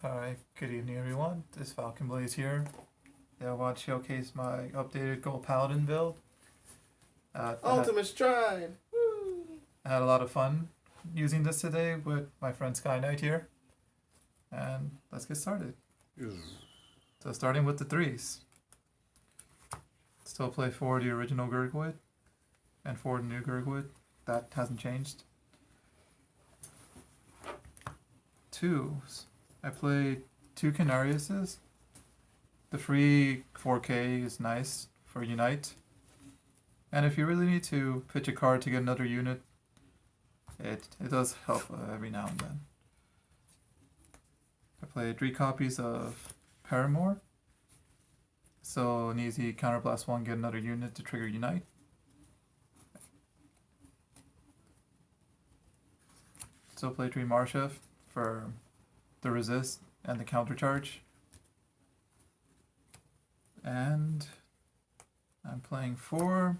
Alright, good evening everyone. This is Falcon Blaze here. I want to showcase my updated Gold Paladin build. Ultimate Stride! Woo! I had a lot of fun using this today with my friend Sky Knight here. And let's get started. So starting with the threes. Still play for the original Gurguit and for the new Gurguit. That hasn't changed. Twos. I played two Canariuses. The free 4K is nice for Unite. And if you really need to pitch a card to get another unit, it does help every now and then. I played 3 copies of Paramore. So an easy counterblast 1, get another unit to trigger Unite. Still play 3 Marshev for the resist and the counter charge. And I'm playing 4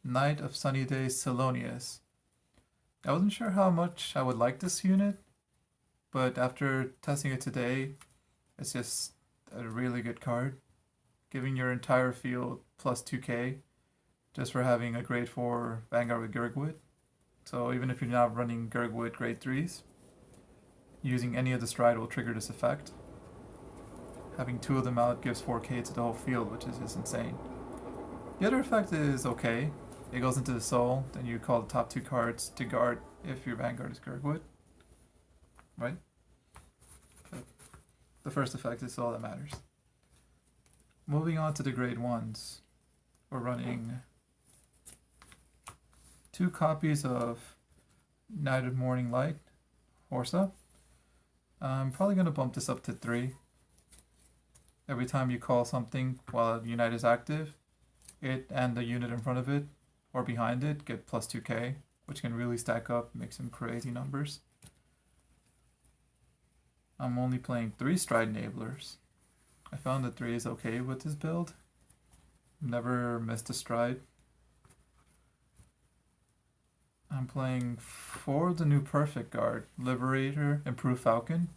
Knight of Sunny Days Selonius. I wasn't sure how much I would like this unit, but after testing it today, it's just a really good card. Giving your entire field plus 2k just for having a grade 4 Vanguard with Gurguit. So even if you're not running Gurguit grade 3s, using any of the stride will trigger this effect. Having 2 of them out gives 4k to the whole field, which is just insane. The other effect is okay. It goes into the soul, then you call the top 2 cards to guard if your Vanguard is Gurguit. Right? But the first effect is all that matters. Moving on to the grade 1s. We're running 2 copies of Night of Morning Light, Horsa. I'm probably going to bump this up to 3. Every time you call something while Unite is active, it and the unit in front of it or behind it get plus 2k, which can really stack up, make some crazy numbers. I'm only playing 3 stride enablers. I found that 3 is okay with this build. Never missed a stride. I'm playing 4 of the new Perfect Guard, Liberator, Improved Falcon.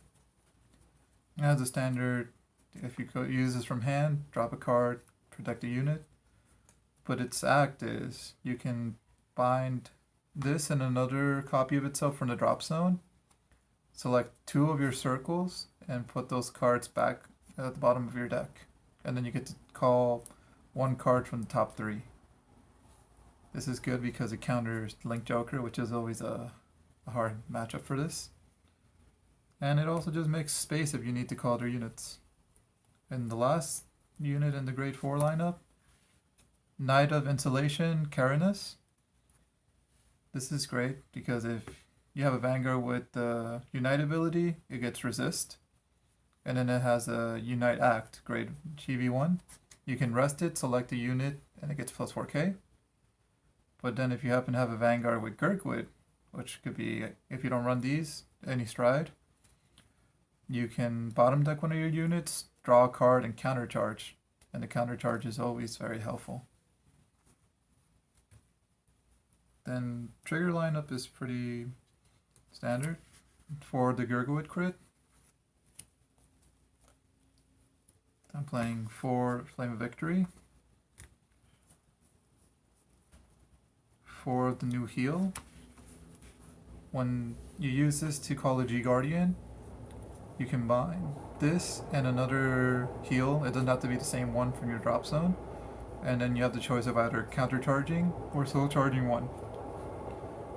As a standard, if you use this from hand, drop a card, protect a unit. But its act is, you can bind this and another copy of itself from the drop zone. Select 2 of your circles and put those cards back at the bottom of your deck. And then you get to call 1 card from the top 3. This is good because it counters Link Joker, which is always a hard matchup for this. And it also just makes space if you need to call their units. And the last unit in the grade 4 lineup, Knight of Insulation, Carinus. This is great because if you have a Vanguard with the Unite ability, it gets resist. And then it has a Unite Act, grade GV1. You can rest it, select a unit, and it gets plus 4k. But then if you happen to have a Vanguard with Gurguit, which could be, if you don't run these, any stride, you can bottom deck one of your units, draw a card, and countercharge. And the countercharge is always very helpful. Then trigger lineup is pretty standard for the Gurguit crit. I'm playing 4 Flame of Victory. 4 of the new heal. When you use this to call a G Guardian, you combine this and another heal. It doesn't have to be the same one from your drop zone. And then you have the choice of either counter charging or soul charging 1,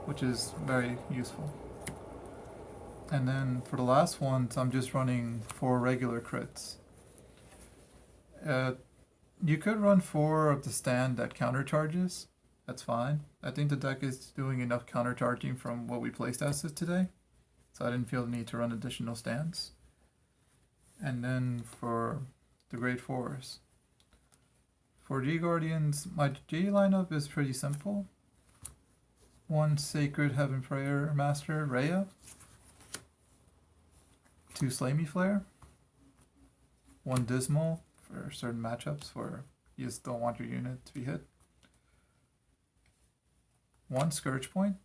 which is very useful. And then for the last ones, I'm just running 4 regular crits. You could run 4 of the stand that counter charges. That's fine. I think the deck is doing enough counter charging from what we playstested today, so I didn't feel the need to run additional stands. And then for the grade 4s. For G Guardians, my G lineup is pretty simple. 1 Sacred Heaven Prayer Master, Rhea. 2 Slay Me Flare. 1 Dismal for certain matchups where you just don't want your unit to be hit. 1 Scourge Point.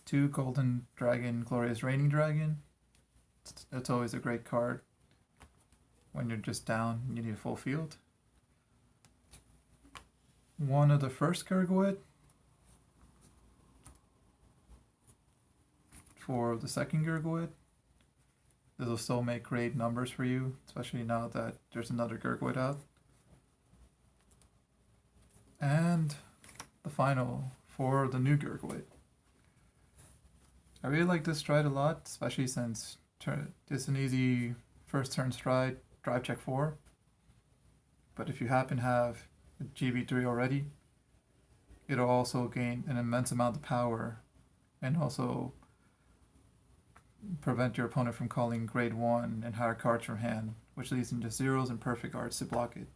2 Golden Dragon, Glorious Reigning Dragon. It's always a great card when you're just down and you need a full field. 1 of the first Gurguit. 4 of the second Gurguit. This will still make great numbers for you, especially now that there's another Gurguit out. And the final 4 of the new Gurguit. I really like this stride a lot, especially since it's an easy first turn stride, drive check 4. But if you happen to have a GB3 already, it'll also gain an immense amount of power and also prevent your opponent from calling grade 1 and higher cards from hand, which leads into zeros and perfect guards to block it.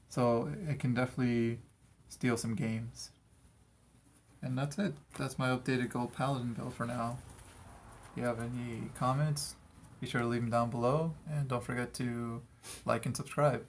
So it can definitely steal some games. And that's it. That's my updated Gold Paladin build for now. If you have any comments, be sure to leave them down below, and don't forget to like and subscribe.